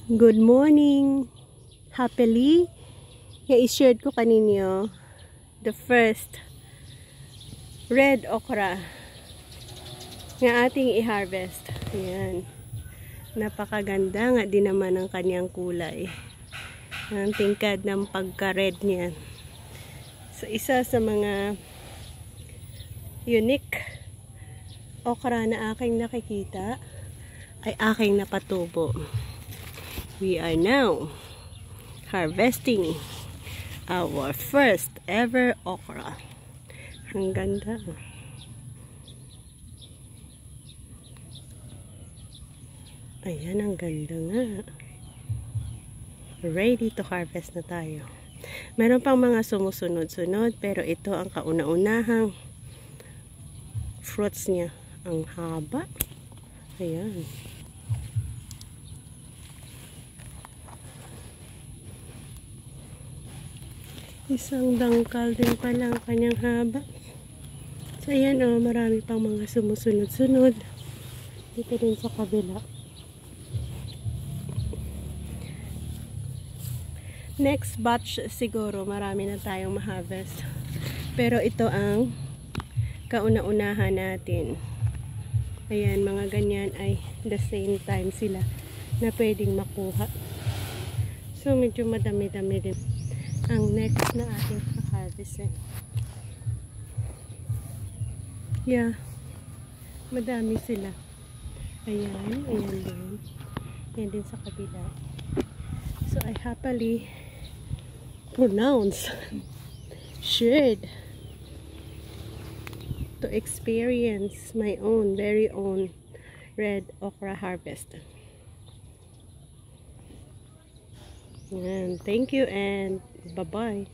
Good morning! Happily, i-shared ko kaninyo the first red okra nga ating i-harvest. Ayan. Napakaganda nga din naman ang kanyang kulay. Ang tingkad ng pagka-red niya. So, isa sa mga unique okra na aking nakikita ay aking napatubo. We are now harvesting our first ever okra. Ang ganda. Ayan, ang ganda nga. Ready to harvest na tayo. Meron pang mga sumusunod-sunod, pero ito ang kauna-unahang fruits niya. Ang haba. Ayan. Isang dangkal din pala ang kanyang haba. So, ayan o, marami pang mga sumusunod-sunod. Dito din sa kabila. Next batch siguro, marami na tayong ma-harvest. Pero ito ang kauna-unahan natin. Ayan, mga ganyan ay the same time sila na pwedeng makuha. So, medyo madami-dami din ang next na ating harvestin. Yeah, madami sila. Ayan, ayan din. Ayan din sa kabila. So, I happily shared to experience my own, very own red okra harvest. And thank you and bye-bye.